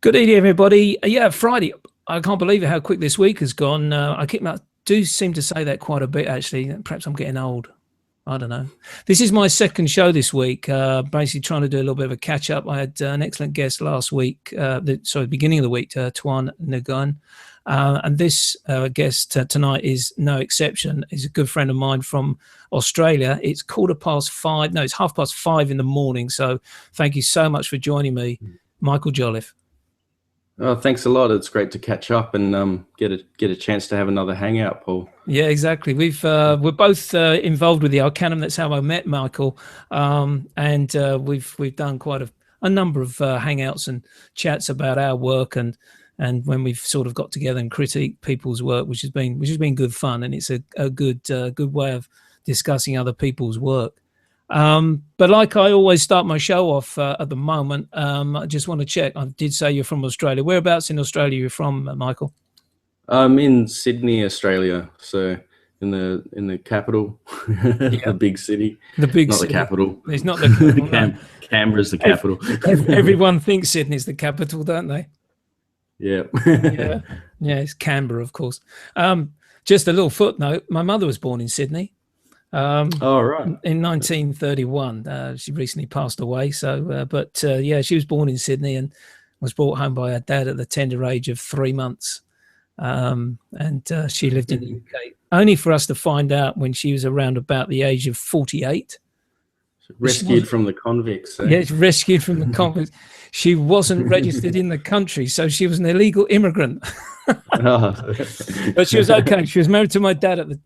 Good evening, everybody. Yeah, Friday. I can't believe it, how quick this week has gone. I do seem to say that quite a bit, actually. Perhaps I'm getting old. I don't know. This is my second show this week, basically trying to do a little bit of a catch up. I had an excellent guest last week, beginning of the week, Tuan Nguyen. And this guest tonight is no exception. He's a good friend of mine from Australia. It's 5:15. No, it's 5:30 in the morning. So thank you so much for joining me, Michael Jolliffe. Oh, thanks a lot. It's great to catch up and get a chance to have another hangout, Paul. Yeah, exactly. We're both involved with the Arcanum. That's how I met Michael, and we've done quite a number of hangouts and chats about our work, and when we've sort of got together and critique people's work, which has been good fun, and it's a good way of discussing other people's work. But like I always start my show off at the moment, I just want to check. I did say you're from Australia. Whereabouts in Australia are you from, Michael? I'm in Sydney, Australia, so in the capital, the big city. The big not city. The capital. It's not the capital. No. Canberra's the capital. Everyone thinks Sydney's the capital, don't they? Yeah. Yeah, it's Canberra, of course. Just a little footnote. My mother was born in Sydney. Oh, right. In 1931. She recently passed away. So, yeah, she was born in Sydney and was brought home by her dad at the tender age of 3 months. She lived in the UK, only for us to find out when she was around about the age of 48. Rescued from the convicts. Yeah, rescued from the convicts. She wasn't registered in the country, so she was an illegal immigrant. But she was okay. She was married to my dad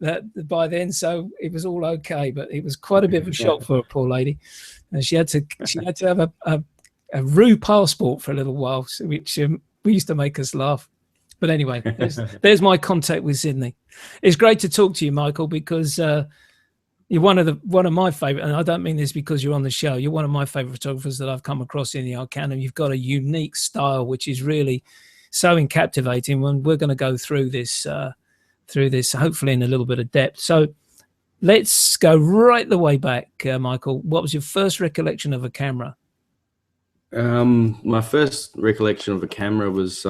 by then, so it was all okay. But it was quite a bit of a shock for a poor lady, and she had to have a Roo passport for a little while, which used to make us laugh. But anyway, there's my contact with Sydney. It's great to talk to you, Michael, because you're one of my favorite, and I don't mean this because you're on the show. You're one of my favorite photographers that I've come across in the Arcanum. You've got a unique style, which is really so captivating. When we're going to go through this, hopefully in a little bit of depth. So let's go right the way back, Michael. What was your first recollection of a camera? My first recollection of a camera was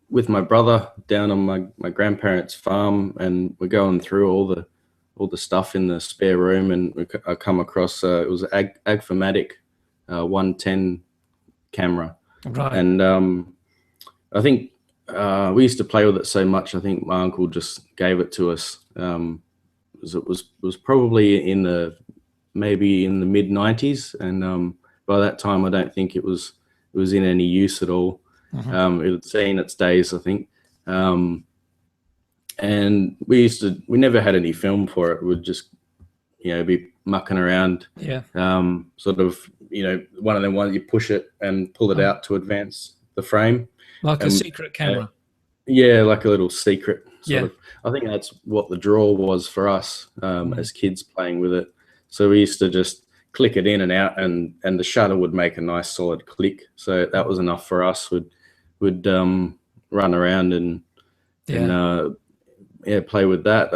with my brother down on my grandparents' farm, and we're going through all the stuff in the spare room, and I come across it was an Agfomatic 110 camera, right? And I think we used to play with it so much. I think my uncle just gave it to us. It was probably maybe in the mid 90s, and by that time I don't think it was in any use at all. It had seen its days, I think. And we never had any film for it. We'd just, be mucking around. Yeah. Sort of, one of them ones you push it and pull it out to advance the frame. Like a secret camera. Yeah, like a little secret sort Yeah. of. I think that's what the draw was for us as kids playing with it. So we used to just click it in and out, and the shutter would make a nice solid click. So that was enough for us. We'd run around and play with that.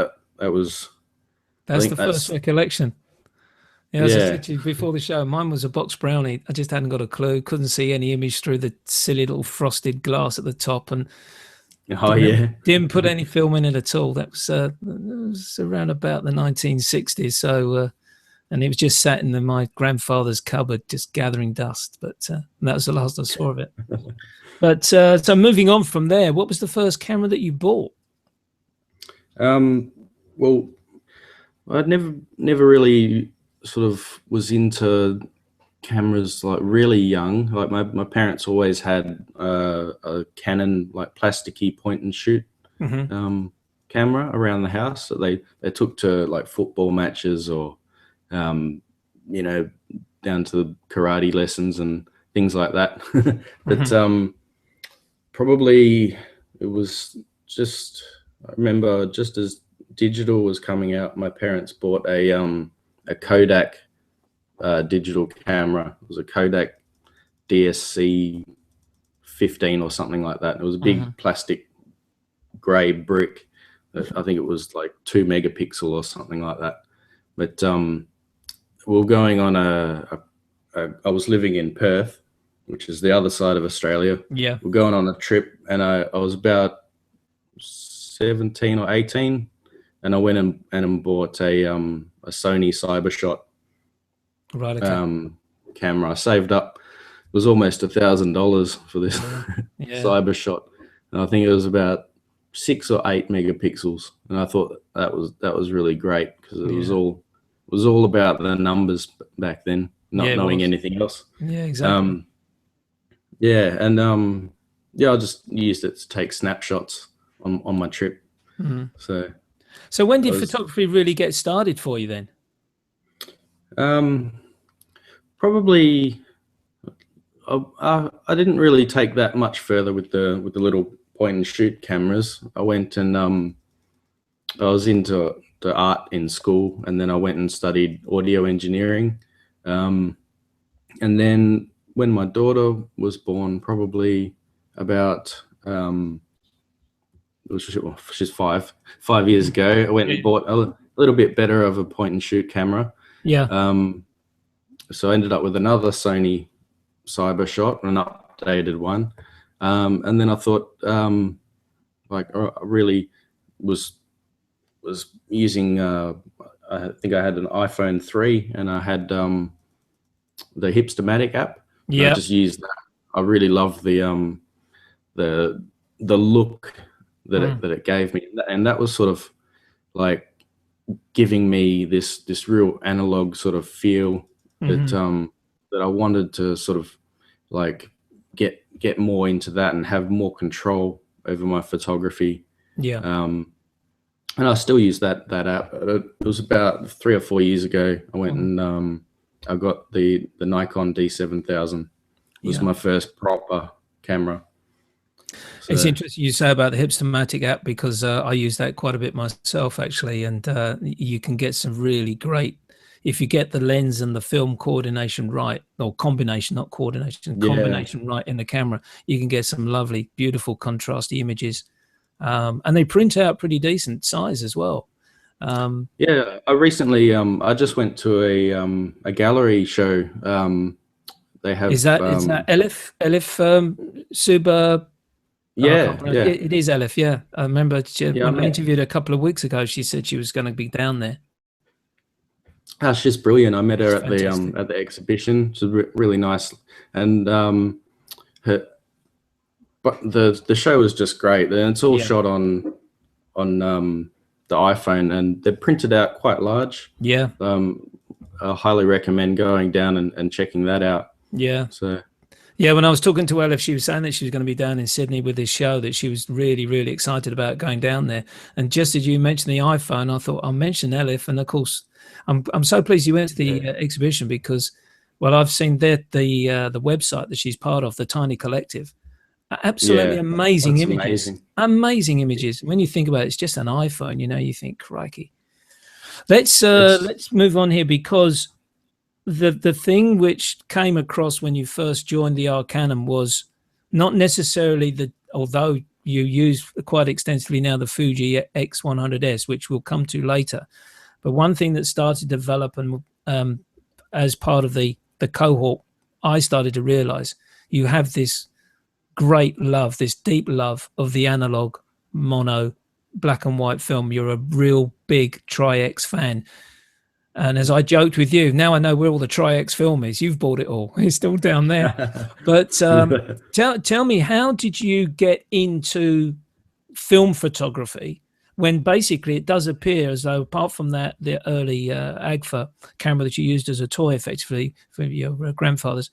That's the first recollection. Yeah, as I said to you before the show, mine was a box brownie. I just hadn't got a clue. Couldn't see any image through the silly little frosted glass at the top, and didn't put any film in it at all. That was around about the 1960s. So, and it was just sat in my grandfather's cupboard, just gathering dust. But that was the last I saw of it. But so moving on from there, what was the first camera that you bought? Well, I'd never really sort of was into cameras like really young. Like my parents always had a Canon like plasticky point and shoot camera around the house that they took to like football matches or down to the karate lessons and things like that. But probably it was just, I remember just as digital was coming out, my parents bought a Kodak digital camera. It was a Kodak DSC 15 or something like that. It was a big plastic grey brick. I think it was like 2 megapixel or something like that. But we were going on I was living in Perth, which is the other side of Australia. Yeah. We're going on a trip, and I was about 17 or 18, and I went and bought a Sony CyberShot Right. Okay. camera. I saved up. It was almost $1,000 for this Yeah. CyberShot, and I think it was about 6 or 8 megapixels. And I thought that was really great, because it was all about the numbers back then, not knowing anything else. Yeah, exactly. I just used it to take snapshots on my trip. So when did photography really get started for you then? Probably I didn't really take that much further with the little point and shoot cameras. I went and I was into the art in school, and then I went and studied audio engineering. And then when my daughter was born, probably about she's 5 years ago, I went and bought a little bit better of a point and shoot camera. Yeah. So I ended up with another Sony CyberShot, an updated one. And then I thought, I really was using, I think I had an iPhone 3, and I had the Hipstamatic app. Yeah. I just used that. I really loved the look that it gave me, and that was sort of like giving me this real analog sort of feel that I wanted to sort of like get more into that and have more control over my photography. Yeah. And I still use that app. It was about 3 or 4 years ago. I went and I got the Nikon D7000. It was my first proper camera. So. It's interesting you say about the Hipstamatic app, because I use that quite a bit myself, actually, and you can get some really great, if you get the lens and the film coordination right, or combination, not coordination, combination right in the camera, you can get some lovely, beautiful contrasty images. And they print out pretty decent size as well. Yeah, I recently I just went to a gallery show. They have is that Elif Suba? Yeah. It is Elif. Yeah, I remember when I interviewed her a couple of weeks ago. She said she was going to be down there. Oh, she's brilliant. I met her at the exhibition. She's really nice, and but the show was just great, and it's all shot on the iPhone, and they're printed out quite large. Yeah. I highly recommend going down and checking that out. Yeah. So. Yeah, when I was talking to Elif, she was saying that she was going to be down in Sydney with this show, that she was really, really excited about going down there. And just as you mentioned the iPhone, I thought I'll mention Elif. And of course, I'm so pleased you went to the exhibition, because, well, I've seen the website that she's part of, the Tiny Collective. Absolutely amazing images. Amazing images. When you think about it, it's just an iPhone. You think, crikey. Let's move on here, because the thing which came across when you first joined the Canon was not necessarily although you use quite extensively now the Fuji X100S, which we'll come to later, but one thing that started to develop, and as part of the cohort, I started to realize you have this great love, this deep love of the analog mono black and white film. You're a real big Tri-X fan. And as I joked with you, now I know where all the Tri-X film is. You've bought it all. It's still down there. But tell me, how did you get into film photography, when basically it does appear as though, apart from that, the early Agfa camera that you used as a toy effectively for your grandfather's,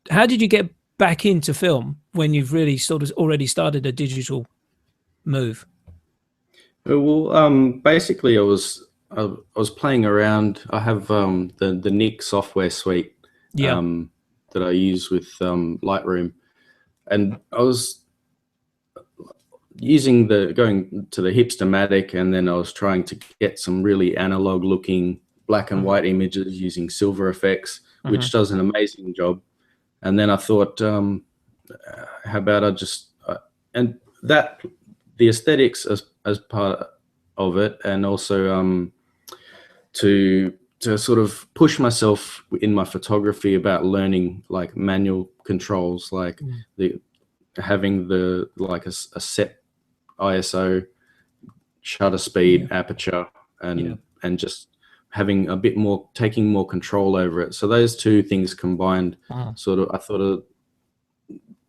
how did you get back into film when you've really sort of already started a digital move? Well, basically I was playing around. I have the Nik software suite that I use with Lightroom, and I was going to the Hipstamatic, and then I was trying to get some really analog looking black and white images using silver effects, which does an amazing job. And then I thought, how about I just and that the aesthetics as part of it, and also to to sort of push myself in my photography about learning like manual controls, like having like a set ISO, shutter speed, aperture, and just having a bit more, taking more control over it. So those two things combined, sort of, I thought of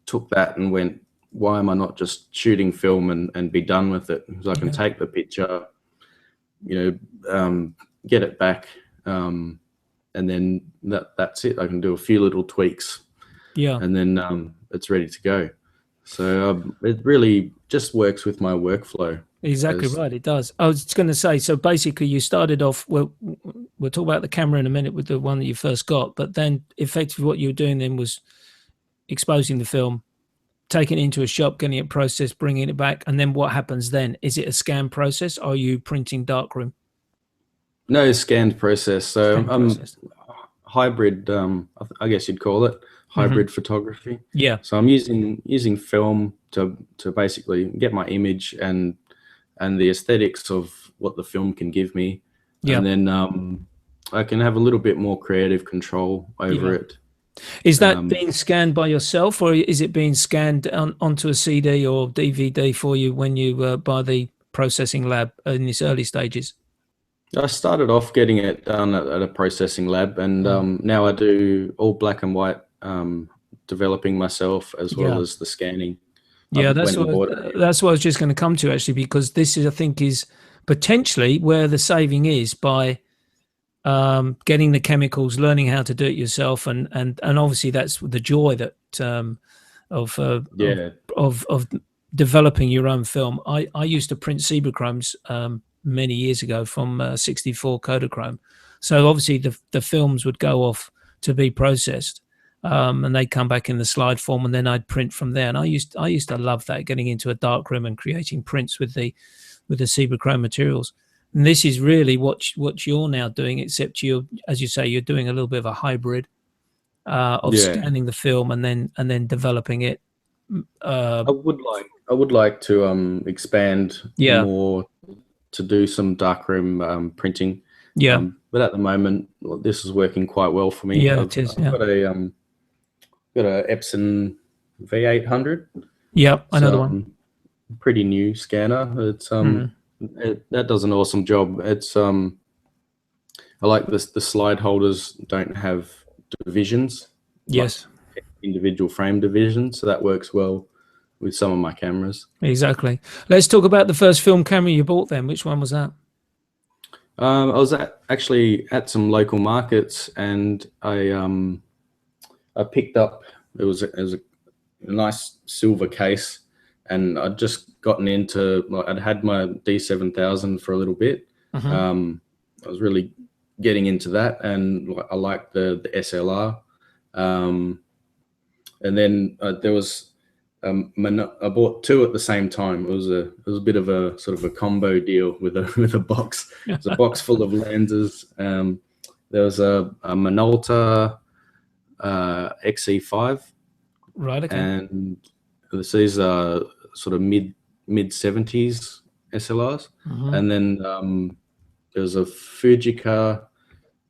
took that and went, why am I not just shooting film and be done with it? Because I can take the picture, you know, get it back, and then that's it. I can do a few little tweaks, and then it's ready to go. So it really just works with my workflow. Exactly right, it does. I was just going to say, so basically you started off, well, we'll talk about the camera in a minute with the one that you first got, but then effectively what you were doing then was exposing the film, taking it into a shop, getting it processed, bringing it back, and then what happens then? Is it a scan process, or are you printing darkroom? No, scanned process. So hybrid, I guess you'd call it hybrid photography. Yeah. So I'm using film to basically get my image and the aesthetics of what the film can give me, and then I can have a little bit more creative control over it. Is that being scanned by yourself, or is it being scanned onto a CD or DVD for you when you by the processing lab in its early stages? I started off getting it done at a processing lab, and now I do all black and white, developing myself as well as the scanning. Yeah, that's what I was just going to come to, actually, because this is, I think, is potentially where the saving is by getting the chemicals, learning how to do it yourself, and obviously that's the joy that of developing your own film. I used to print Zebrachromes many years ago from 64 Kodachrome, so obviously the films would go off to be processed. And they'd come back in the slide form, and then I'd print from there. And I used to love that, getting into a darkroom and creating prints with the Zebrachrome materials. And this is really what you're now doing, except you're, as you say, you're doing a little bit of a hybrid of scanning the film and then developing it. I would like to expand more, to do some darkroom printing. But at the moment, this is working quite well for me. I've got a Epson V800. Yeah, another one. Pretty new scanner. It's that does an awesome job. It's I like this. The slide holders don't have divisions. Yes. Like individual frame divisions, so that works well with some of my cameras. Exactly. Let's talk about the first film camera you bought then. Which one was that? I was actually at some local markets, and I picked up, it was a nice silver case, and I'd just gotten into, I'd had my D7000 for a little bit. I was really getting into that, and I liked the SLR. And then there was, I bought two at the same time. It was a bit of a sort of a combo deal with a box. It was a box full of lenses. There was a Minolta XE5, right? Okay. And these are sort of mid 70s SLRs, and then there was a Fujica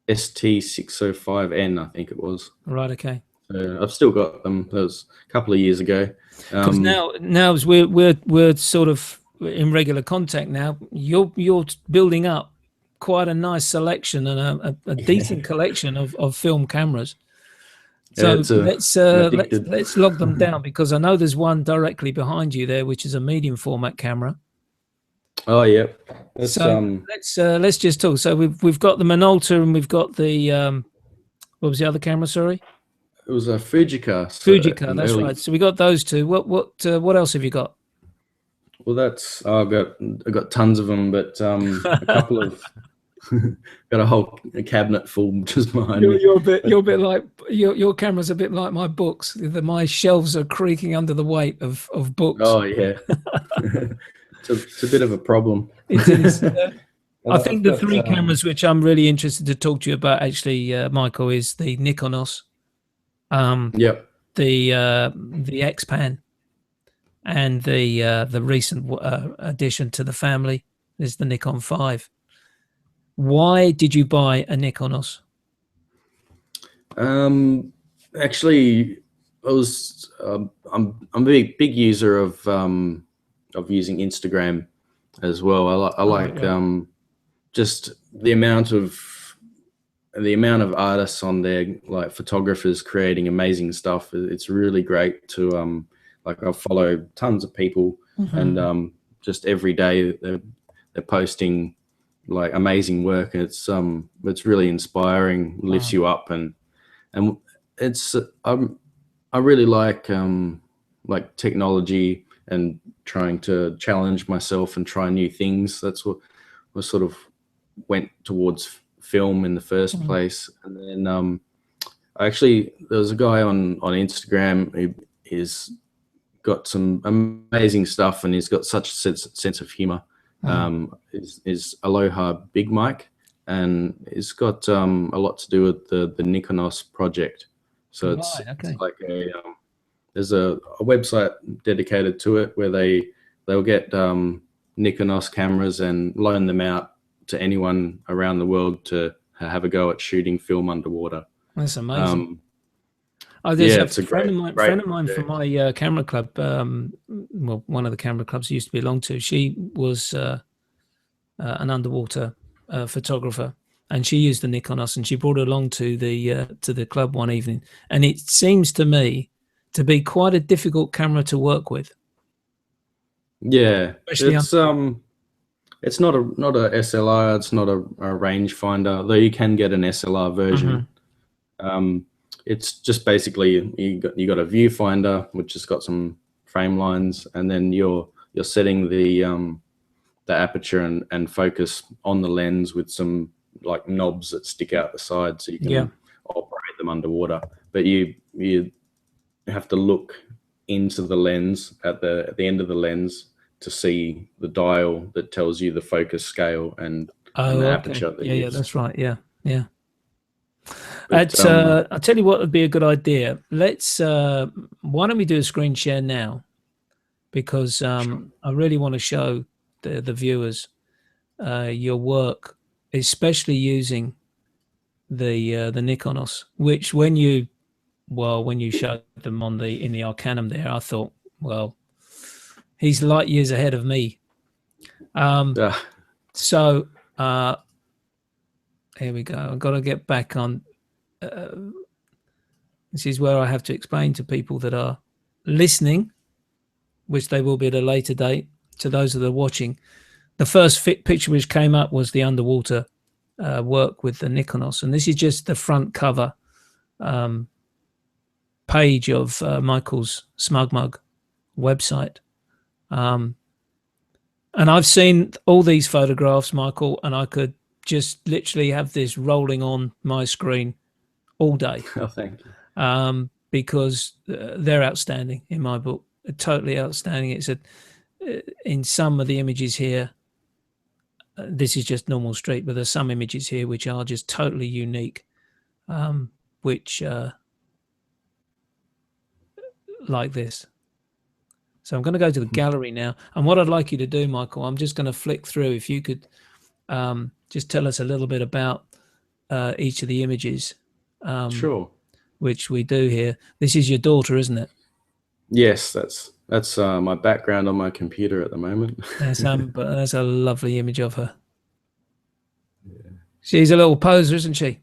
ST605N, I think it was. Right. Okay. I've still got them. That was a couple of years ago. Because now as we're sort of in regular contact now, you're building up quite a nice selection and a decent collection of film cameras. So let's log them down, because I know there's one directly behind you there, which is a medium format camera. Oh yeah. Let's just talk. So we've got the Minolta, and we've got the what was the other camera? Sorry. It was a Fujica. Fujica, that's right. So we got those two. What else have you got? Well, I've got tons of them, but a couple of got a whole cabinet full just behind me. You're a bit like your camera's a bit like my books. My shelves are creaking under the weight of books. Oh yeah, it's a bit of a problem. It is. I think the three cameras which I'm really interested to talk to you about, actually, Michael, is the Nikon F5, the X-Pan, and the recent addition to the family is the Nikon F5. Why did you buy a Nikon OS? Actually, I was I'm a big user of using Instagram as well. I like just the amount of artists on there, like photographers creating amazing stuff. It's really great to like I follow tons of people, and just every day they're posting like amazing work, and it's really inspiring, lifts you up, and it's I really like technology and trying to challenge myself and try new things. That's what sort of went towards film in the first place. And then actually there was a guy on Instagram who is got some amazing stuff, and he's got such a sense of humor. Is Aloha Big Mike, and it's got a lot to do with the Nikon OS project. So it's like there's a website dedicated to it where they'll get Nikon OS cameras and loan them out to anyone around the world to have a go at shooting film underwater. That's amazing. There's yeah, a friend of mine from my camera club. Well, one of the camera clubs I used to belong to. She was an underwater photographer, and she used the Nikon OS, and she brought it along to the club one evening. And it seems to me to be quite a difficult camera to work with. Yeah, it's not a SLR, it's not a rangefinder, though you can get an SLR version. It's just basically you got a viewfinder which has got some frame lines, and then you're setting the aperture and focus on the lens with some like knobs that stick out the side, so you can operate them underwater. But you have to look into the lens at the end of the lens to see the dial that tells you the focus scale and the aperture. That's right. Yeah. But, I'll tell you what would be a good idea. Let's why don't we do a screen share now? Because I really want to show the viewers your work, especially using the Nikon OS, which when you showed them in the Arcanum there, I thought, well, he's light years ahead of me. So here we go. I've got to get back on. This is where I have to explain to people that are listening, which they will be at a later date, to those that are watching. The first picture which came up was the underwater work with the Nikon OS, and this is just the front cover page of Michael's Smug Mug website. And I've seen all these photographs, Michael, and I could just literally have this rolling on my screen all day. Oh, thank you. Because they're outstanding in my book. Totally outstanding. It's in some of the images here, this is just normal street, but there's some images here which are just totally unique, which like this. So I'm going to go to the gallery now, and what I'd like you to do, Michael, I'm just going to flick through. If you could just tell us a little bit about each of the images. Sure. Which we do here. This is your daughter, isn't it? Yes, that's my background on my computer at the moment. That's a lovely image of her. Yeah. She's a little poser, isn't she?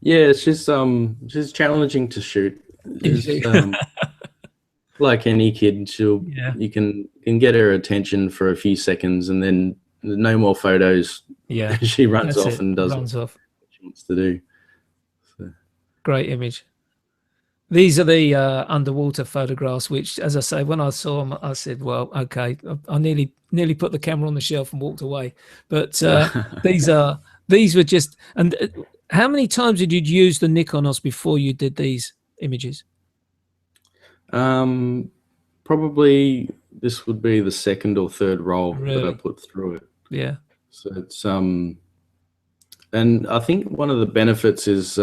Yeah, she's challenging to shoot. Like any kid, you can get her attention for a few seconds, and then no more photos. Yeah, she runs off and does what she wants to do. So. Great image. These are the underwater photographs, which, as I say, when I saw them, I said, well, okay, I nearly put the camera on the shelf and walked away. But these were just, and how many times did you use the Nikon OS before you did these images? Probably this would be the second or third roll that I put through it. Yeah. So it's, and I think one of the benefits is,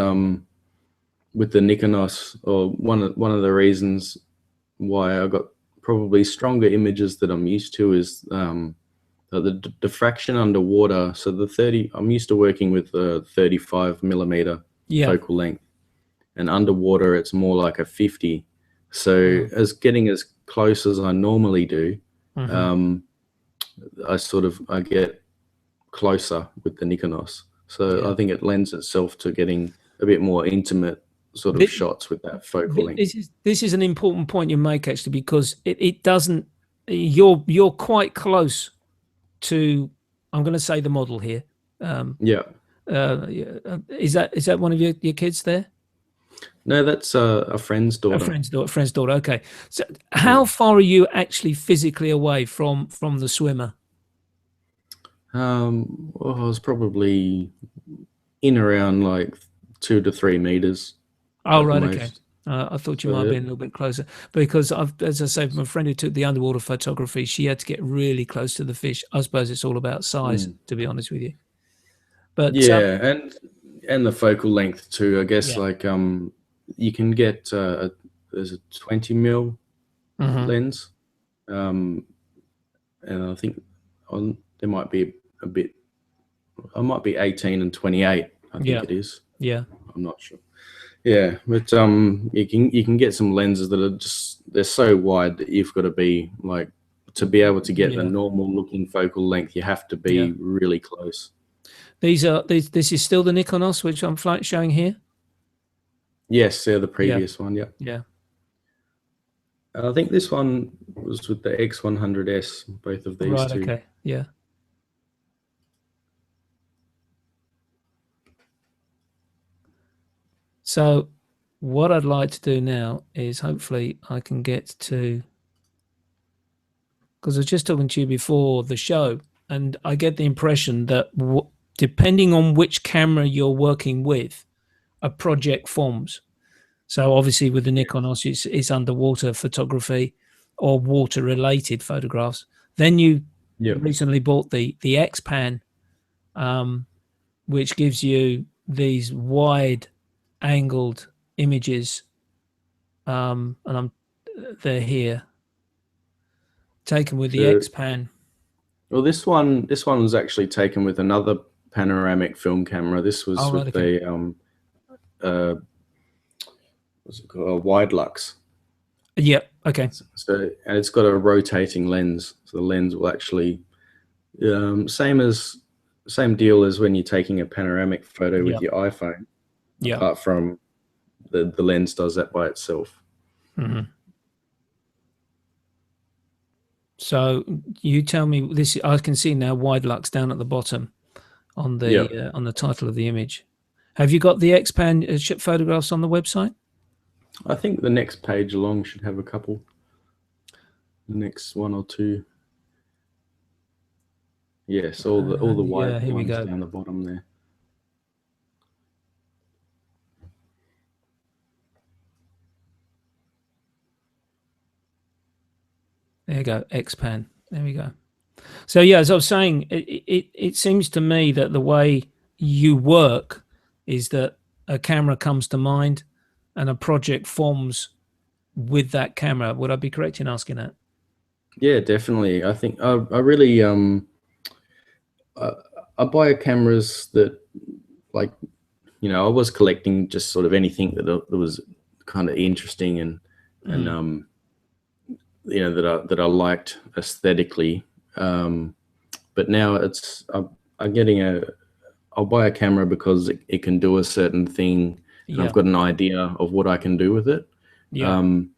with the Nikon OS, or one of the reasons why I got probably stronger images that I'm used to is the diffraction underwater. So the 30, I'm used to working with the 35 millimeter focal length, and underwater it's more like a 50. So as getting as close as I normally do, I get closer with the Nikonos. So I think it lends itself to getting a bit more intimate sort of shots with that focal length. This is an important point you make, actually, because it doesn't. You're quite close to. I'm going to say the model here. Is that one of your kids there? No, that's a friend's daughter. A friend's daughter. Okay. So how far are you actually physically away from the swimmer? Well, I was probably in around like 2 to 3 meters. Oh, right. Okay. I thought you might have been a little bit closer, because as I say, my friend who took the underwater photography, she had to get really close to the fish. I suppose it's all about size, to be honest with you. But and the focal length too. I guess like you can get there's a 20 mil lens, and I think there might be a bit. I might be 18 and 28. I think it is. Yeah, I'm not sure. Yeah, but you can get some lenses that are they're so wide that you've got to be like, to be able to get the normal looking focal length, you have to be really close. This is still the Nikonos, which I'm showing here. Yes, they're the previous one. Yeah. I think this one was with the X100S. Both of these two. Okay. Yeah. So what I'd like to do now is hopefully I can get to, because I was just talking to you before the show, and I get the impression that depending on which camera you're working with, a project forms. So obviously with the Nikon it's underwater photography or water related photographs. Then you recently bought the X-Pan, which gives you these wide angled images, and they're here taken with the X-Pan. Well, this one was actually taken with another panoramic film camera. This was with the what's it called, a wide lux. Yeah. Okay. So, and it's got a rotating lens, so the lens will actually same deal as when you're taking a panoramic photo with your iPhone. Apart from the lens does that by itself. So you tell me this. I can see now wide lux down at the bottom on the title of the image. Have you got the X-Pan photographs on the website? I think the next page along should have a couple. The next one or two. Yes, all the white ones down the bottom there. There you go, X-Pan. There we go. So yeah, as I was saying, it seems to me that the way you work is that a camera comes to mind and a project forms with that camera. Would I be correct in asking that? Yeah, definitely. I think I really I buy cameras that, like, you know, I was collecting just sort of anything that was kind of interesting and you know, that I liked aesthetically. But now I'm getting I'll buy a camera because it can do a certain thing, and I've got an idea of what I can do with it. And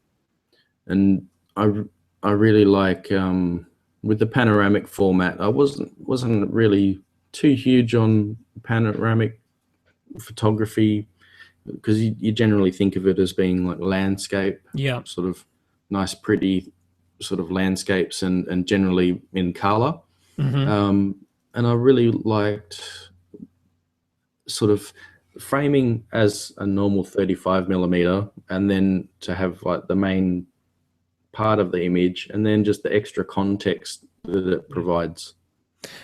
I really like with the panoramic format. I wasn't really too huge on panoramic photography because you generally think of it as being like landscape, sort of nice, pretty sort of landscapes, and generally in color. And I really liked sort of framing as a normal 35 millimeter, and then to have like the main part of the image and then just the extra context that it provides.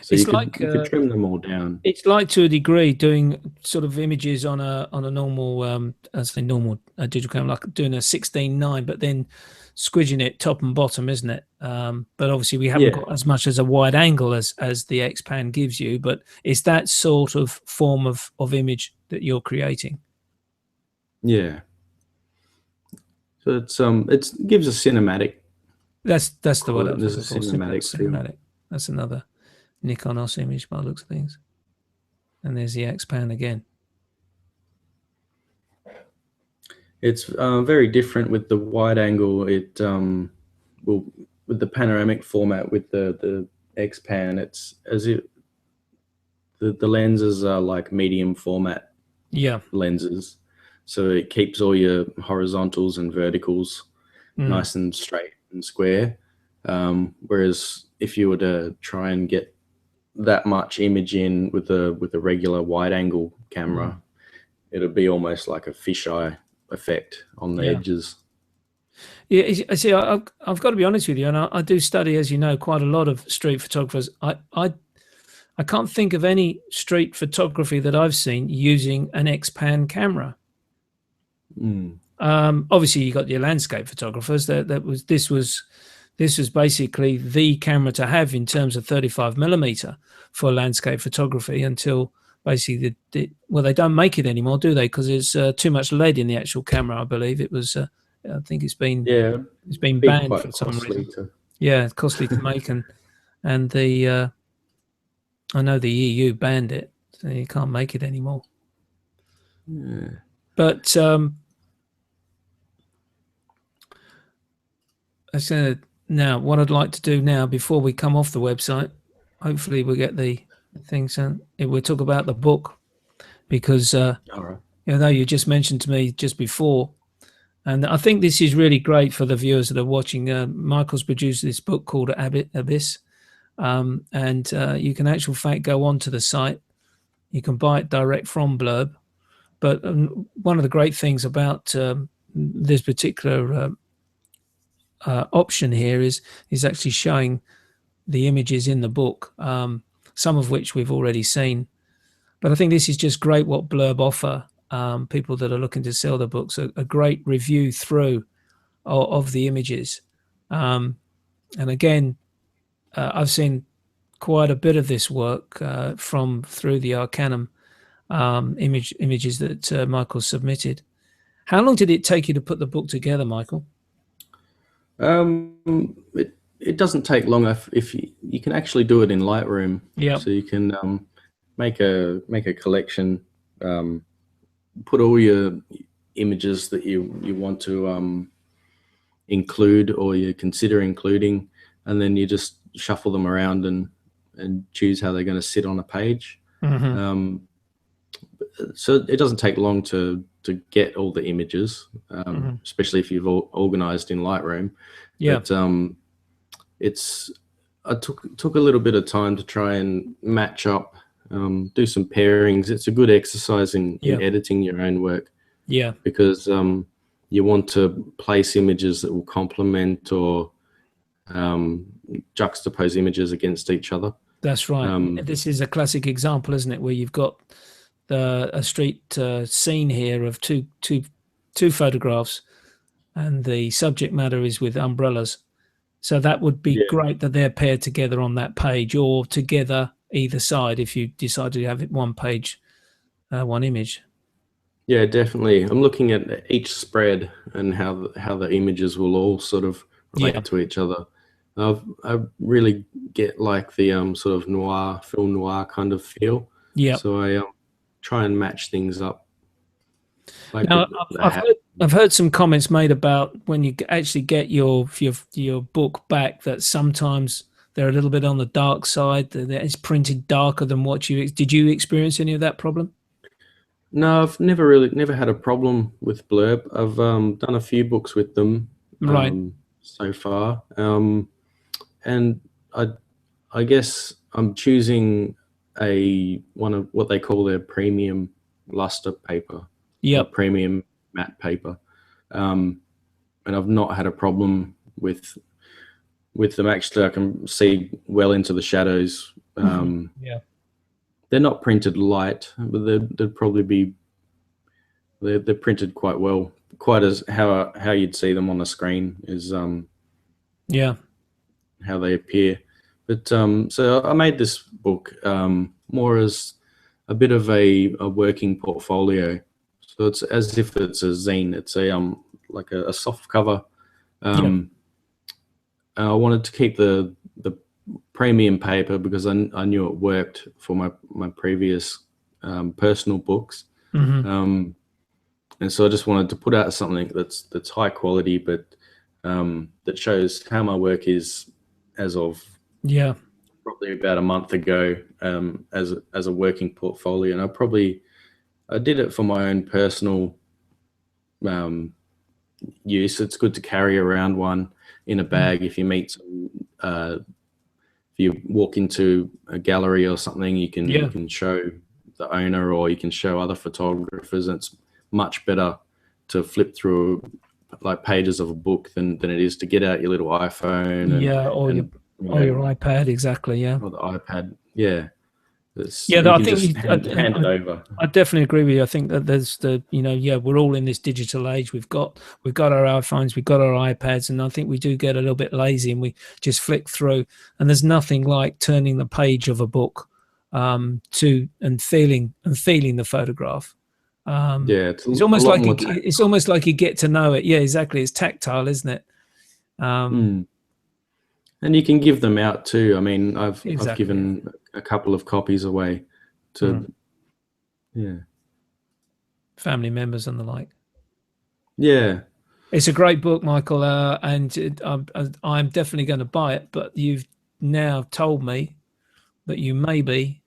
So It's you could trim them all down. it's like to a degree doing sort of images on a normal I say normal digital camera, like doing a 16:9, but then squidging it top and bottom, isn't it? But obviously we haven't Yeah, got as much as a wide angle as the X-Pan gives you, but it's that sort of form of image that you're creating. yeah. So it gives a cinematic. That's the word I was There's a looking for. cinematic feel. Cinematic. That's another Nikon F5 image by the looks of things. And there's the X-Pan again. It's very different with the wide angle. Well, with the panoramic format with the X-Pan, it's as if the lenses are like medium format Yeah. lenses, so it keeps all your horizontals and verticals nice and straight and square. Whereas if you were to try and get that much image in with a regular wide angle camera, it'd be almost like a fisheye effect on the edges. Yeah, I see. I've got to be honest with you, and I do study, as you know, quite a lot of street photographers. I can't think of any street photography that I've seen using an X-Pan camera. Obviously, you got your landscape photographers. This was basically the camera to have in terms of 35mm for landscape photography until basically well, they don't make it anymore, do they? Because there's too much lead in the actual camera. I believe it was. I think it's been banned for some reason. Yeah, it's costly to make, and the I know the EU banned it, so you can't make it anymore. Yeah. But I said, now what I'd like to do now before we come off the website, hopefully we'll get the things. We'll talk about the book, because All right. you know, you just mentioned to me just before, and I think this is really great for the viewers that are watching. Michael's produced this book called Abyss, and you can actual fact go onto the site. You can buy it direct from Blurb. But one of the great things about this particular option here is actually showing the images in the book, some of which we've already seen. But I think this is just great what Blurb offer people that are looking to sell the books, a great review through of the images. And again, I've seen quite a bit of this work through the Arcanum images that Michael submitted. How long did it take you to put the book together, Michael? It doesn't take long if you can actually do it in Lightroom. Yeah. So you can make a collection, put all your images that you want to include or you consider including, and then you just shuffle them around and choose how they're going to sit on a page. So it doesn't take long to get all the images, especially if you've organized in Lightroom. Yeah. But I took a little bit of time to try and match up, do some pairings. It's a good exercise in editing your own work. Yeah. Because you want to place images that will complement or juxtapose images against each other. That's right. This is a classic example, isn't it, where you've got a street scene here of two photographs, and the subject matter is with umbrellas. So that would be great that they're paired together on that page, or together either side if you decide to have it one page, one image. Yeah, definitely. I'm looking at each spread and how the images will all sort of relate to each other. I really get like the sort of film noir kind of feel. Yeah. So I try and match things up. Like now, I've heard some comments made about when you actually get your book back, that sometimes they're a little bit on the dark side. That it's printed darker than what did you experience any of that problem? No, I've never had a problem with Blurb. I've done a few books with them so far, and I guess I'm choosing one of what they call their premium luster paper, premium matte paper, and I've not had a problem with them. Actually, I can see well into the shadows Yeah. They're not printed light, but they'd probably be they're printed quite well, quite as how you'd see them on the screen is Yeah. how they appear. But so I made this book more as a bit of a working portfolio. So it's as if it's a zine. It's a like a soft cover. And I wanted to keep the premium paper because I knew it worked for my previous personal books. And so I just wanted to put out something that's high quality, but that shows how my work is as of probably about a month ago, as a working portfolio. And I did it for my own personal use. It's good to carry around one in a bag if you meet some, if you walk into a gallery or something, you can show the owner, or you can show other photographers. And it's much better to flip through like pages of a book than it is to get out your little iPhone or your iPad. Exactly. Yeah. Or the iPad. Yeah. I think hand it over. I definitely agree with you. I think that there's we're all in this digital age. We've got our iPhones, we've got our iPads, and I think we do get a little bit lazy and we just flick through. And there's nothing like turning the page of a book and feeling the photograph. It's almost like you get to know it. Yeah, exactly. It's tactile, isn't it? And you can give them out too. I mean, I've given a couple of copies away to family members and the like. Yeah, it's a great book, Michael, and I'm definitely going to buy it. But you've now told me that you may be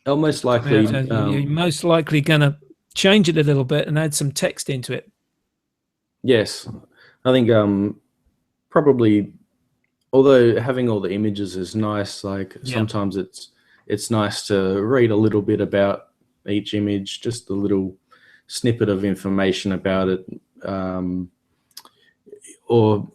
most likely you're most likely going to change it a little bit and add some text into it. Yes, I think probably, although having all the images is nice, like sometimes it's nice to read a little bit about each image, just a little snippet of information about it, or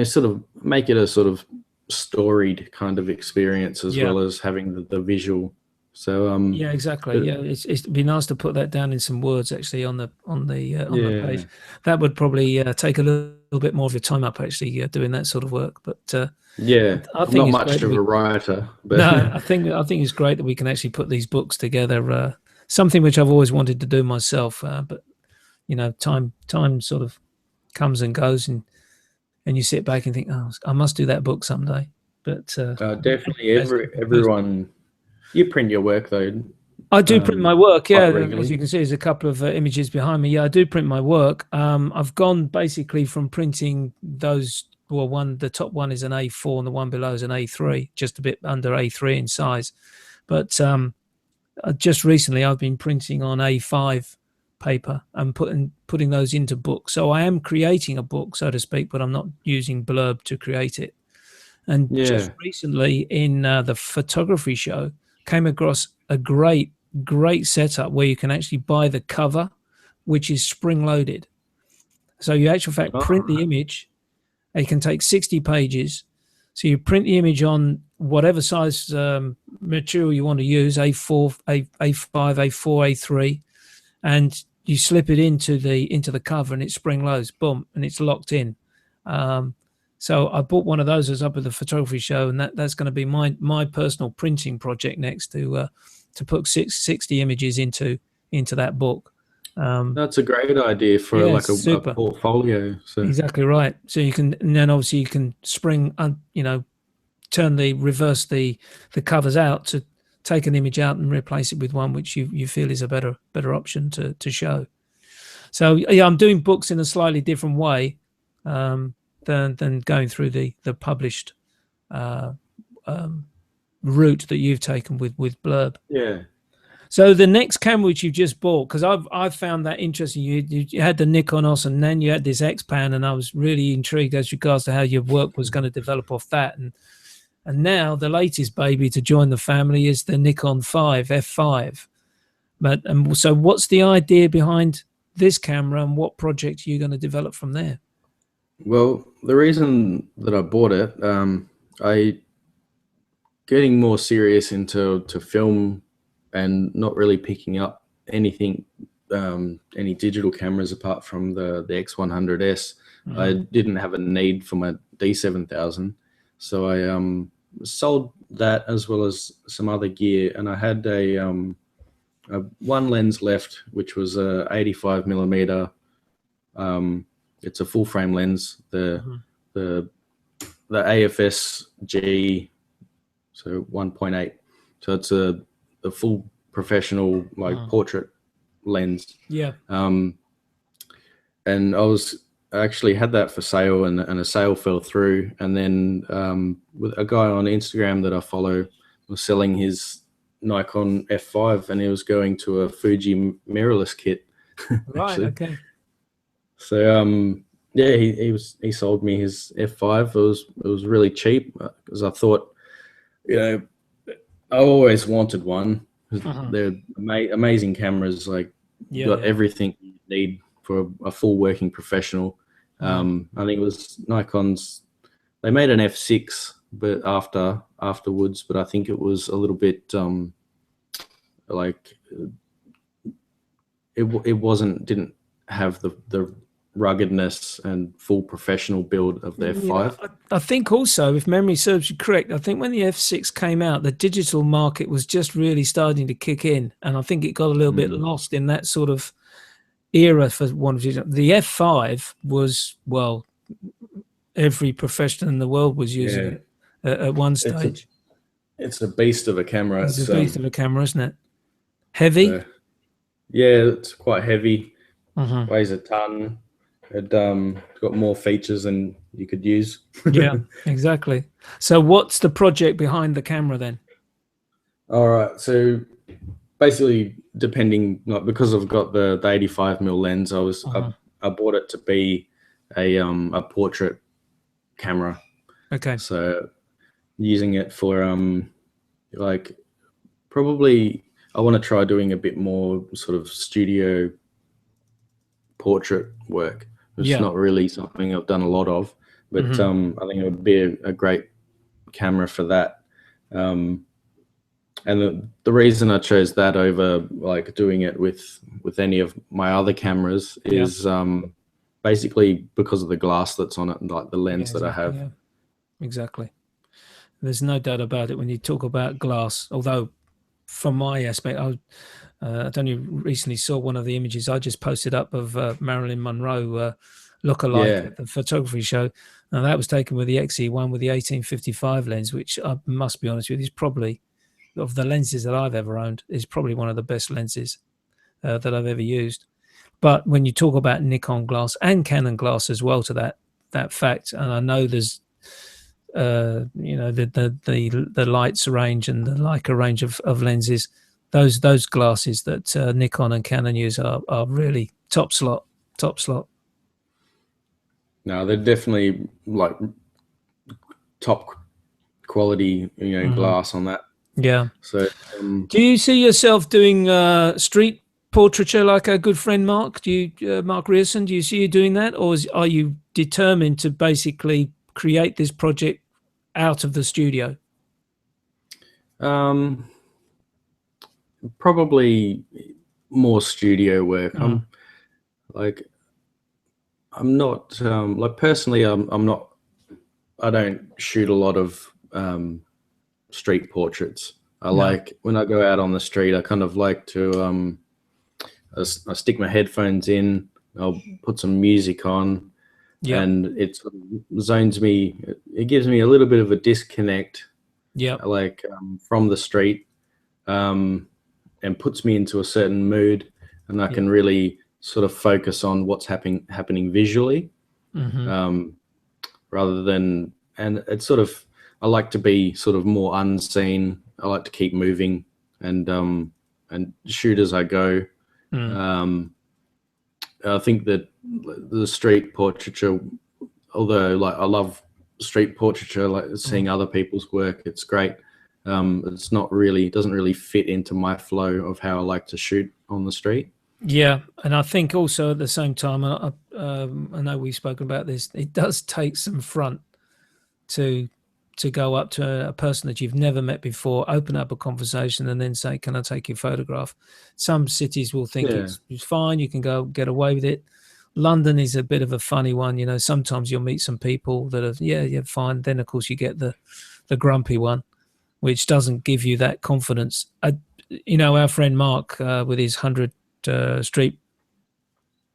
sort of make it a sort of storied kind of experience as well as having the visual. So exactly. It'd be nice to put that down in some words actually on the page. That would probably take a little bit more of your time up actually doing that sort of work. But I think I'm not much of a writer. But no, I think it's great that we can actually put these books together. Something which I've always wanted to do myself, but time sort of comes and goes, and you sit back and think, oh, I must do that book someday. But definitely everyone. You print your work though. I do print my work, as you can see, there's a couple of images behind me. Yeah, I do print my work. I've gone basically from printing those. Well, the top one is an A4 and the one below is an A3, just a bit under A3 in size. But just recently, I've been printing on A5 paper and putting those into books. So I am creating a book, so to speak, but I'm not using Blurb to create it. And just recently in the photography show, came across a great setup where you can actually buy the cover, which is spring loaded. So you actually print the image. It can take 60 pages. So you print the image on whatever size material you want to use, A4, A5, A4, A3, and you slip it into the cover and it spring loads, boom, and it's locked in. So I bought one of those as up at the photography show, and that's going to be my personal printing project next to put 60 images into that book. That's a great idea for like a portfolio. So. Exactly right. So you can, and then obviously you can reverse the covers out to take an image out and replace it with one which you feel is a better option to show. So I'm doing books in a slightly different way. Than going through the published route that you've taken with Blurb. Yeah. So the next camera which you've just bought, because I've found that interesting. You had the Nikon F5 and then you had this X-Pan, and I was really intrigued as regards to how your work was going to develop off that. And now the latest baby to join the family is the Nikon F5. So what's the idea behind this camera, and what project are you going to develop from there? Well, the reason that I bought it, getting more serious into film and not really picking up anything, any digital cameras apart from the X100S. I didn't have a need for my D7000, so I sold that as well as some other gear, and I had a one lens left, which was a 85 millimeter. It's a full frame lens, the AFS G, so 1.8. So it's a full professional portrait lens. Yeah. And I actually had that for sale, and a sale fell through. And then with a guy on Instagram that I follow was selling his Nikon F5, and he was going to a Fuji mirrorless kit. Right. Okay. So yeah, he sold me his F5. It was really cheap because I thought, I always wanted one. They're amazing cameras. Like, got everything you need for a full working professional. I think it was Nikon's. They made an F6, but afterwards. But I think it was a little bit like it didn't have the ruggedness and full professional build of the F5. I think also, if memory serves you correct, I think when the F6 came out, the digital market was just really starting to kick in, and I think it got a little bit lost in that sort of era for one of the F5 was, well, every professional in the world was using it at one stage. It's a beast of a camera. It's a beast of a camera, isn't it? Heavy? Yeah, it's quite heavy. Weighs a ton. It got more features than you could use. Yeah, exactly. So what's the project behind the camera then? All right. So basically, depending, like, because I've got the 85mm lens, I bought it to be a portrait camera. Okay. So using it for like, probably I want to try doing a bit more sort of studio portrait work. It's not really something I've done a lot of, but I think it would be a great camera for that. And the reason I chose that over like doing it with any of my other cameras is basically because of the glass that's on it, and like the lens that I have. Yeah. Exactly. There's no doubt about it when you talk about glass. Although, from my aspect, I only recently saw one of the images I just posted up of Marilyn Monroe look-alike at the photography show. Now, that was taken with the XE1 with the 1855 lens, which I must be honest with you, is probably, of the lenses that I've ever owned, is probably one of the best lenses that I've ever used. But when you talk about Nikon glass and Canon glass as well, to that fact, and I know there's the lights range and the Leica range of lenses, those glasses that Nikon and Canon use are really top slot. No, they're definitely like top quality, glass on that. Yeah. So, do you see yourself doing street portraiture like our good friend Mark? Mark Rearson? Do you see you doing that, or are you determined to basically create this project out of the studio? Probably more studio work. I'm not like, personally, I'm not. I don't shoot a lot of street portraits. Like, when I go out on the street, I kind of like to I stick my headphones in, I'll put some music on, and it sort of zones me. It gives me a little bit of a disconnect, like from the street, and puts me into a certain mood, and I can really sort of focus on what's happening visually, rather than, and it's sort of, I like to be sort of more unseen. I like to keep moving and shoot as I go. I think that the street portraiture, although like I love street portraiture, like seeing other people's work, it's great. It's not really, it doesn't really fit into my flow of how I like to shoot on the street. Yeah, and I think also at the same time, I know we've spoken about this, it does take some front to to go up to a person that you've never met before, open up a conversation, and then say, "Can I take your photograph?" Some cities will think it's fine, you can go get away with it. London is a bit of a funny one, you know. Sometimes you'll meet some people that are, yeah, fine. Then of course you get the grumpy one, which doesn't give you that confidence. You know, our friend Mark with his 100 street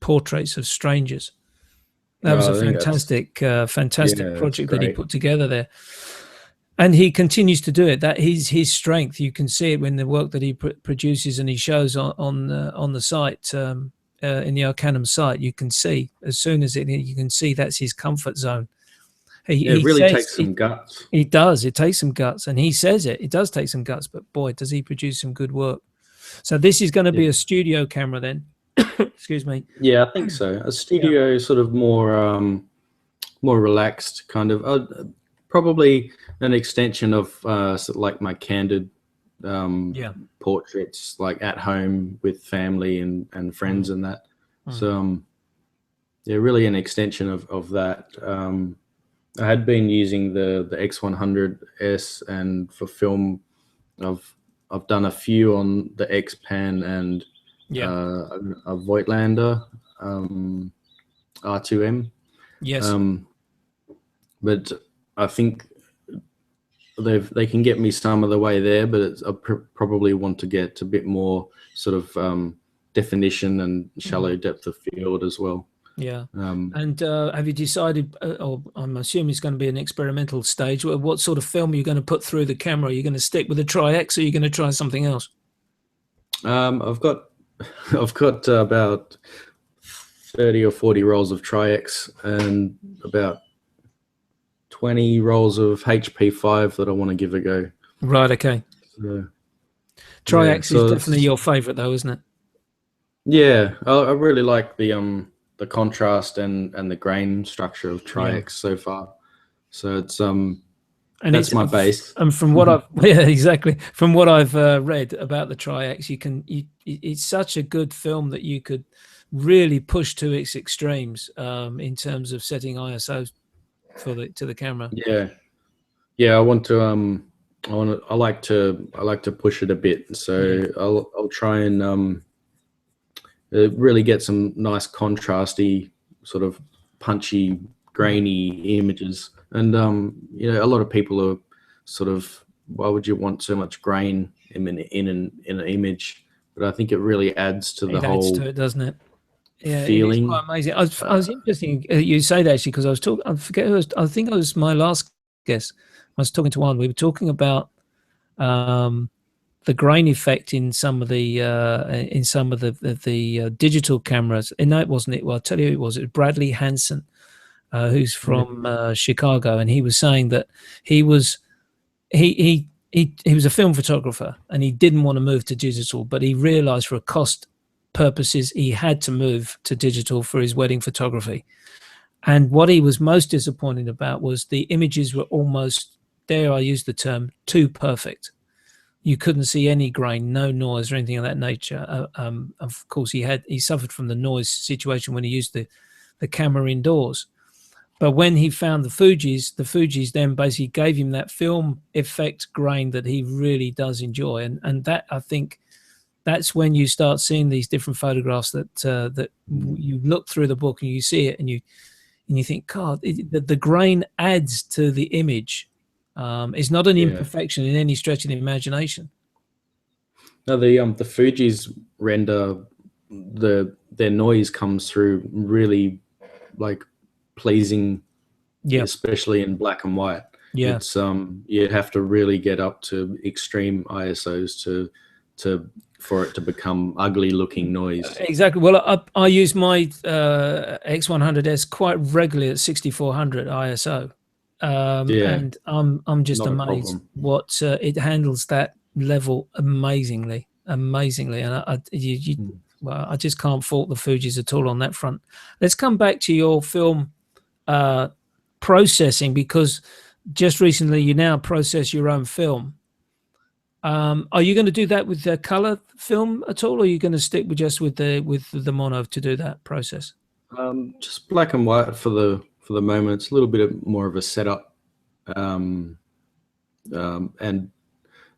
portraits of strangers. That was a fantastic project that he put together there. And he continues to do it. That is his strength. You can see it when the work that he produces and he shows on the site, in the Arcanum site. You can see as soon as you can see that's his comfort zone. It really takes some guts. He does. It takes some guts, and he says it. It does take some guts, but boy, does he produce some good work. So this is going to be a studio camera then. Excuse me. Yeah, I think so. A studio, sort of more relaxed, kind of. Probably an extension of sort of like my candid portraits, like at home with family and friends and that. So yeah, really an extension of that. I had been using the X100S, and for film, I've done a few on the X-Pan and a Voigtlander R2M. Yes. But I think they can get me some of the way there, but I probably want to get a bit more sort of definition and shallow depth of field as well. Yeah. And have you decided, or I'm assuming it's going to be an experimental stage, what sort of film are you going to put through the camera? Are you going to stick with the Tri-X, or are you going to try something else? I've got about 30 or 40 rolls of Tri-X and about 20 rolls of HP5 that I want to give a go. Right. Okay. So, Tri-X is definitely your favorite, though, isn't it? Yeah, I really like the contrast and the grain structure of Tri-X so far. So it's and that's my base. And from what I've exactly from what I've read about the Tri-X, it's such a good film that you could really push to its extremes in terms of setting ISOs to the camera. Yeah. I like to push it a bit. So I'll try and really get some nice contrasty, sort of punchy, grainy images. And you know, a lot of people are sort of, why would you want so much grain in an image? But I think it really adds to the whole. Adds to it, doesn't it? Yeah, feeling. it's quite amazing. I was interesting you say that, actually, because I was talking. I forget who I think it was my last guest. I was talking to one. We were talking about the grain effect in some of the digital cameras. And no, it wasn't it. Well, I'll tell you who it was. It was Bradley Hansen, who's from Chicago, and he was saying that he was a film photographer, and he didn't want to move to digital, but he realized for a cost purposes he had to move to digital for his wedding photography. And what he was most disappointed about was the images were almost, dare I use the term, too perfect. You couldn't see any grain, no noise or anything of that nature. Of course, he suffered from the noise situation when he used the camera indoors. But when he found the Fujis then basically gave him that film effect grain that he really does enjoy. And that, I think, that's when you start seeing these different photographs that you look through the book and you see it and you think, God, the grain adds to the image. It's not an imperfection in any stretch of the imagination. No, the Fuji's render, their noise comes through really like pleasing, especially in black and white. It's you have to really get up to extreme ISOs for it to become ugly looking noise. Exactly. Well, I use my X100S quite regularly at 6400 ISO. And I'm just amazed what it handles that level amazingly. And I just can't fault the Fujis at all on that front. Let's come back to your film processing, because just recently you now process your own film. Are you going to do that with the color film at all, or are you going to stick with just with the mono to do that process? Just black and white for the moment. It's a little bit more of a setup and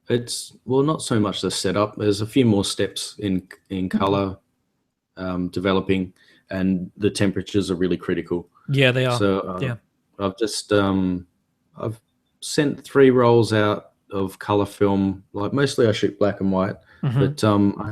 it's, well, not so much the setup. There's a few more steps in color developing, and the temperatures are really critical. Yeah, they are. So Yeah. I've just I've sent 3 rolls out of color film. Like mostly I shoot black and white, but I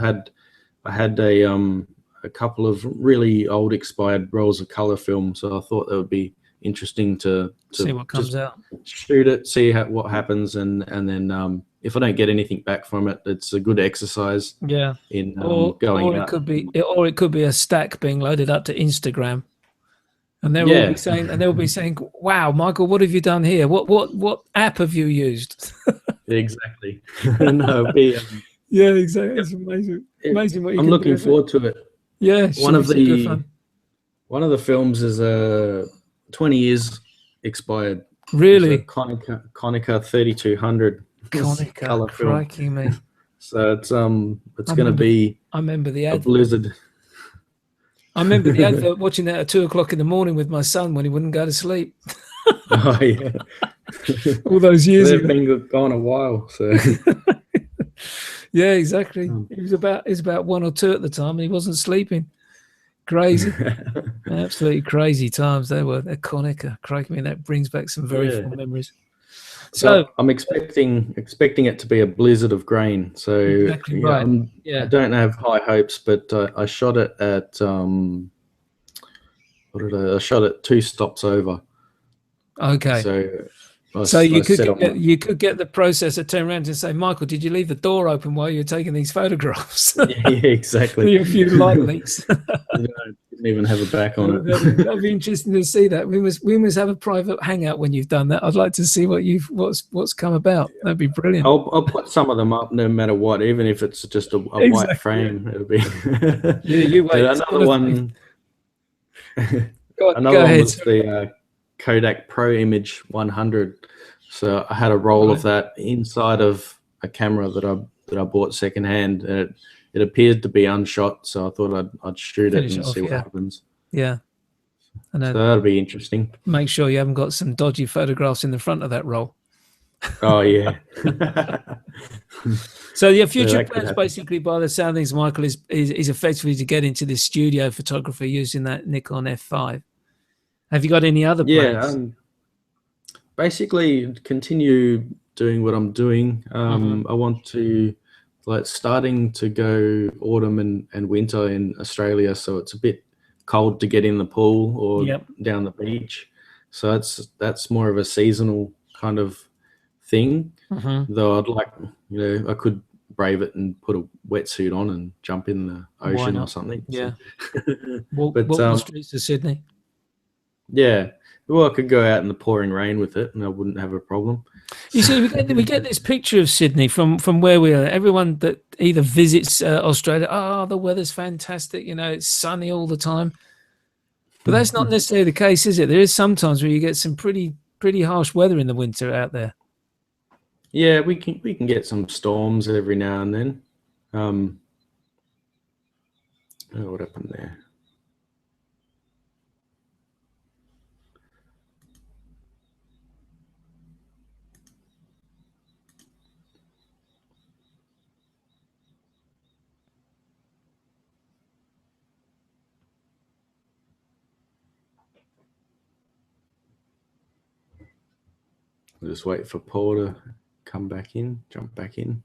had a couple of really old expired rolls of color film, so I thought that would be interesting to See what comes just out. shoot it, see what happens, and then if I don't get anything back from it, it's a good exercise. Yeah. In Or going it out. could be, a stack being loaded up to Instagram, and Yeah, they'll be saying, "Wow, Michael, what have you done here? What app have you used?" exactly. No, Yeah, exactly. It's amazing. Amazing what you I'm can do looking with it. forward to it. Yeah, it One should be of some good the fun. one of the films is 20 years expired. It's a Really, Konica 3200 Konica, color film. crikey me. So it's I going to remember the, be I remember the a advert. blizzard. I remember the advert, watching that at 2 o'clock in the morning with my son when he wouldn't go to sleep. Oh yeah. All those years They've ago. been gone a while. So Yeah, exactly. um, He was about 1 or 2 at the time, and he wasn't sleeping. Crazy, absolutely crazy times they were. They're Konica, crikey me, that brings back some very yeah. fond memories. So So I'm expecting it to be a blizzard of grain. So exactly yeah, right. I Yeah. don't have high hopes, but I shot it at I shot it 2 stops over. Okay. So So I set up my you could get the processor turn around and say, Michael, did you leave the door open while you were taking these photographs? yeah, exactly. A few light leaks. Didn't even have a back on That'd it. be interesting to see that. We must have a private hangout when you've done that. I'd like to see what's come about. That'd be brilliant. I'll put some of them up no matter what, even if it's just a white Exactly. frame. It'll be You and wait. Go another one ahead. was the Kodak Pro Image 100. So I had a roll Right. of that inside of a camera that I bought secondhand, and it appeared to be unshot. So I thought I'd shoot it Finish it and see off. what Yeah. happens. Yeah. And So then that'll be interesting. make sure you haven't got some dodgy photographs in the front of that roll. Oh yeah. So your So future that could plans, happen. basically, by the sound of things, Michael, is effectively to get into this studio photography using that Nikon F5. Have you got any other Yeah. plans? Basically continue doing what I'm doing. I want to, like, starting to go autumn and winter in Australia, so it's a bit cold to get in the pool or Yep. down the beach. So that's more of a seasonal kind of thing. Though I'd like, I could brave it and put a wetsuit on and jump in the Why ocean or not? something. So, Yeah. Walk, but walk the streets of Sydney. yeah, well, I could go out in the pouring rain with it, and I wouldn't have a problem. You see, we get this picture of Sydney from where we are. Everyone that either visits Australia, oh, the weather's fantastic. It's sunny all the time. But that's not necessarily the case, is it? There is sometimes where you get some pretty harsh weather in the winter out there. Yeah, we can get some storms every now and then. Oh, what happened there? I'll just wait for Paul to come back in, jump back in.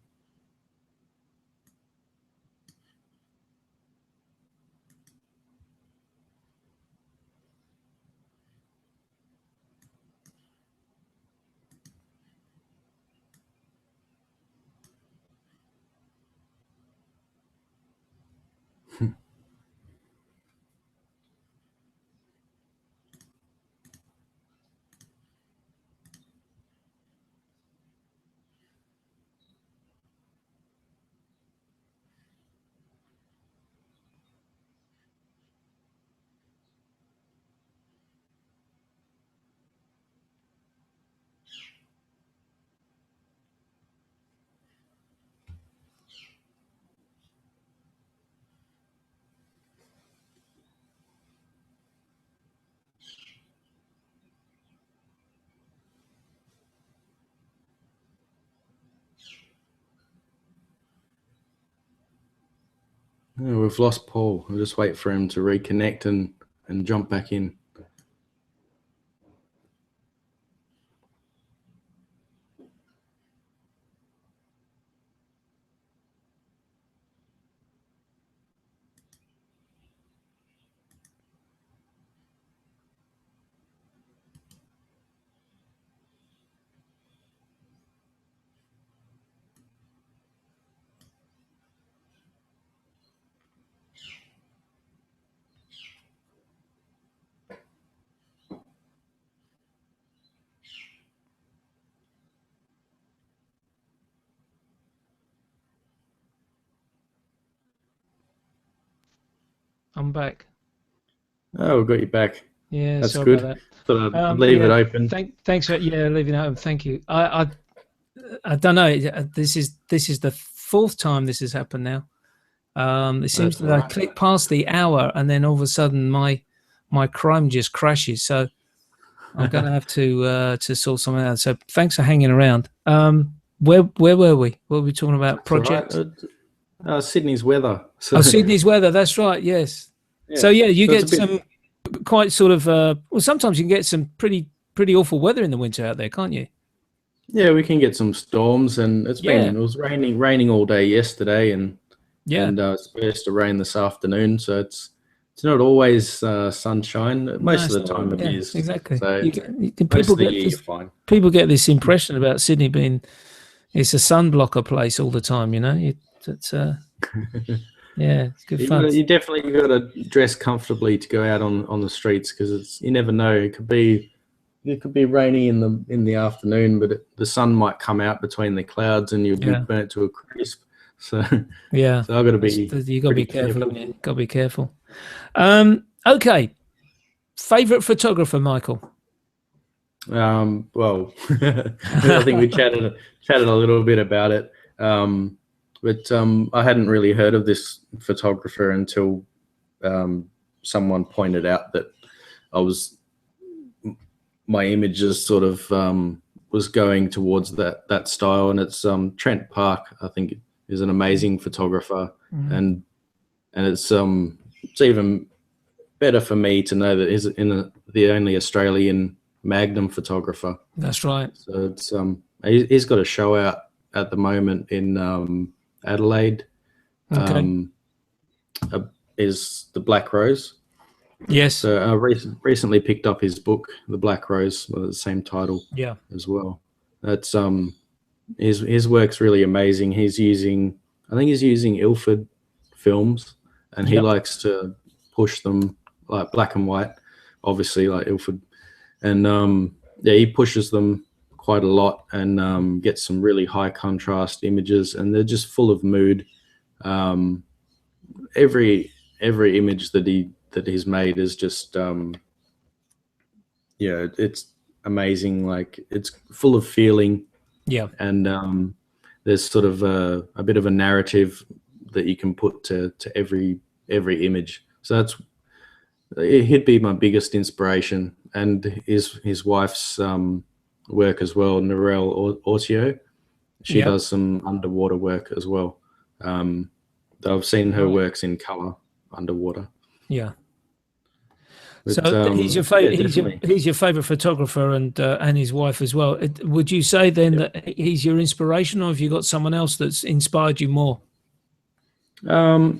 Oh, we've lost Paul. I'll just wait for him to reconnect and jump back in. I'm back. Oh, we got you back. Yeah, That's sorry good. about Thought that. I'd leave it Yeah, open. thanks for leaving it open. Thank you. I don't know. This is the fourth time this has happened now. It seems That's that all I right. click past the hour and then all of a sudden my Chrome just crashes. So I'm going to have to sort something out. So thanks for hanging around. Where were we? What were we talking about? That's all right. Projects? Sydney's weather. So, Oh, Sydney's weather. That's right. Yes. So yeah. yeah, you So it's get a bit. some quite sort of well, sometimes you can get some pretty awful weather in the winter out there, can't you? Yeah, we can get some storms, and Yeah. it was raining all day yesterday, and Yeah. it's supposed to rain this afternoon. So it's not always sunshine. No, Most it's of the not. time it Yeah, is. exactly. So most People of the get year this you're fine. impression about Sydney being it's a sunblocker place all the time. You know, it's yeah, it's good fun. You definitely got to dress comfortably to go out on the streets, because you never know. It could be rainy in the afternoon, but the sun might come out between the clouds and you'll be Yeah, burnt to a crisp. So yeah. so I've got to be You got to pretty be careful. careful. Haven't you? Got to be careful. Okay. Favorite photographer, Michael? Well, I think we chatted a little bit about it, but I hadn't really heard of this photographer until someone pointed out that I was my images sort of was going towards that style, and it's Trent Park. I think is an amazing photographer, and it's even better for me to know that he's the only Australian Magnum photographer. That's right. So it's he's got a show out at the moment in Adelaide. Okay. Is the Black Rose. Yes. So I recently picked up his book, The Black Rose, with the same title. Yeah. As well. That's his work's really amazing. I think he's using Ilford films, and he Yep. likes to push them like black and white, obviously like Ilford, and yeah, he pushes them quite a lot and gets some really high contrast images, and they're just full of mood. Every image that he's made is just yeah, it's amazing. Like, it's full of feeling. Yeah. And there's sort of a bit of a narrative that you can put to every image. So he'd be my biggest inspiration, and his wife's work as well, Narelle Ortio. She Yep. does some underwater work as well. I've seen her works in color underwater. Yeah. But, So he's your yeah, favorite. He's your favorite photographer, and his wife as well. Would you say then that he's your inspiration, or have you got someone else that's inspired you more?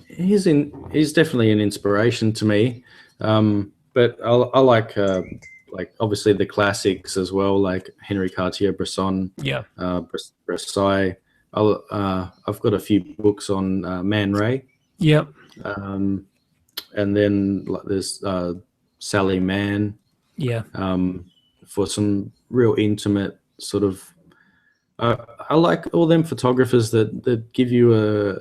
He's definitely an inspiration to me. But I like obviously the classics as well, like Henri Cartier-Bresson, Yeah. Versailles. I've got a few books on Man Ray. Yep. And then like there's Sally Mann. Yeah. For some real intimate sort of. I like all them photographers that give you a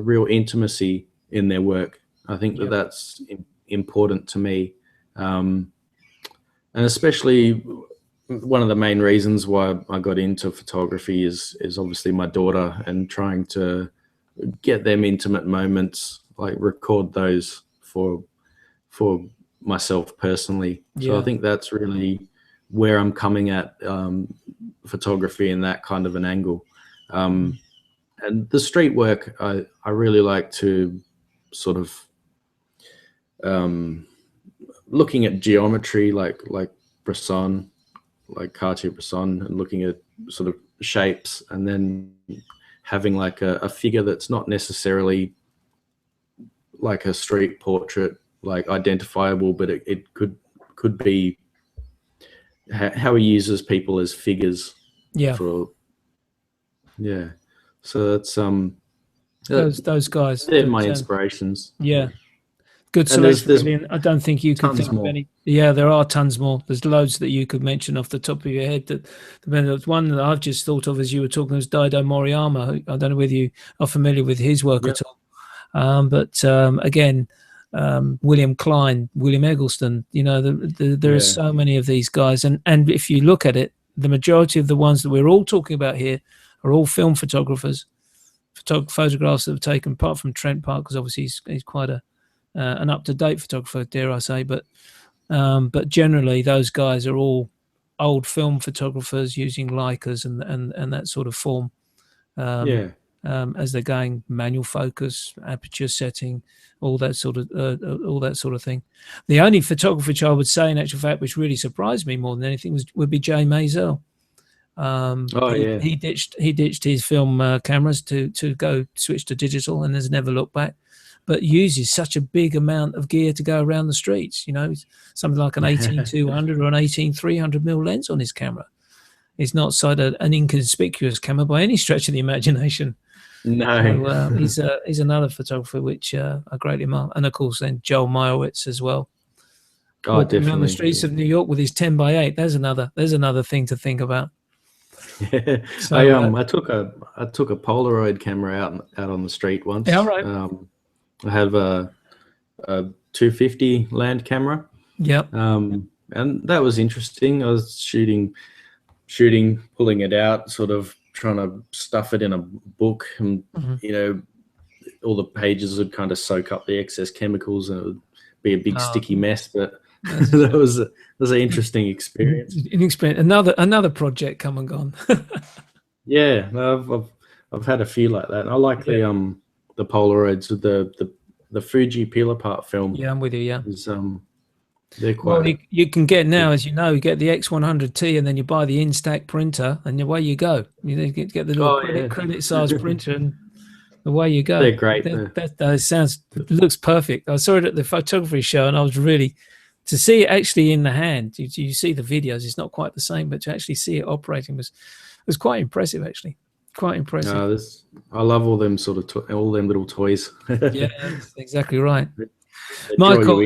real intimacy in their work. I think that's important to me, and especially one of the main reasons why I got into photography is obviously my daughter, and trying to get them intimate moments, like record those for myself personally. So I think that's really where I'm coming at photography in that kind of an angle. And the street work, I really like to sort of looking at geometry, like Bresson, like Cartier-Bresson, and looking at sort of shapes, and then having like a figure that's not necessarily like a street portrait, like identifiable, but it could be how he uses people as figures. Yeah. Yeah. So that's those guys. They're my inspirations. Yeah. Good selection, brilliant. I don't think you can think of any. Yeah, there are tons more. There's loads that you could mention off the top of your head. That one that I've just thought of as you were talking was Dido Moriyama. I don't know whether you are familiar with his work at all. But again, William Klein, William Eggleston. You know, there are so many of these guys, and if you look at it, the majority of the ones that we're all talking about here are all film photographers, photographs that have taken, apart from Trent Park, because obviously he's quite an up-to-date photographer, dare I say, but generally those guys are all old film photographers using Leicas and that sort of form. As they're going, manual focus, aperture setting, all that sort of thing. The only photographer which I would say, in actual fact, which really surprised me more than anything would be Jay Maisel. He ditched his film cameras to go switch to digital, and has never looked back. But uses such a big amount of gear to go around the streets. You know, something like an 18-200 or an 18-300mm lens on his camera. It's not an inconspicuous camera by any stretch of the imagination. No. So, he's another photographer which I greatly admire. And of course, then Joel Meyerowitz as well. Walking around the streets of New York with his 10x8. There's another thing to think about. Yeah. So, I took a Polaroid camera out on the street once. Yeah, right. I have a 250 land camera. Yep. And that was interesting. I was shooting, pulling it out, sort of trying to stuff it in a book, and you know, all the pages would kind of soak up the excess chemicals, and it would be a big sticky mess. But that was an interesting experience. Another project come and gone. Yeah, I've had a few like that. And I like the Polaroids with the Fuji peel apart film. Yeah, I'm with you. Yeah, they're quite. Well, you can get now, as you know, you get the X100T, and then you buy the Instax printer, and away you go. You get the little credit size printer, and away you go. They're great. That looks perfect. I saw it at the photography show, and I was really, to see it actually in the hand. You see the videos; it's not quite the same, but to actually see it operating was quite impressive. Actually, quite impressive. I love all them sort of all them little toys. Yeah, that's exactly right. Michael,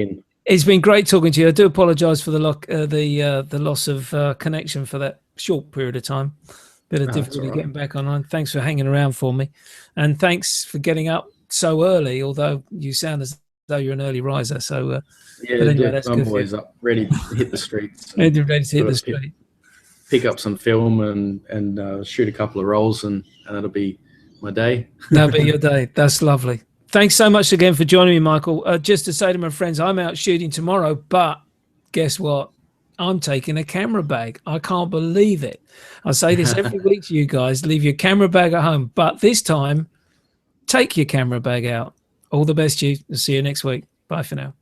it's been great talking to you. I do apologise for the loss of connection for that short period of time. Bit of difficulty getting back online. Thanks for hanging around for me, and thanks for getting up so early. Although you sound as though you're an early riser, so anyway, that's I'm good. always up, ready to hit the streets. Ready to hit the street. Pick up some film and shoot a couple of rolls, and that'll be my day. That'll be your day. That's lovely. Thanks so much again for joining me, Michael. Just to say to my friends, I'm out shooting tomorrow, but guess what? I'm taking a camera bag. I can't believe it. I say this every week to you guys, leave your camera bag at home, but this time, take your camera bag out. All the best to you. See you next week. Bye for now.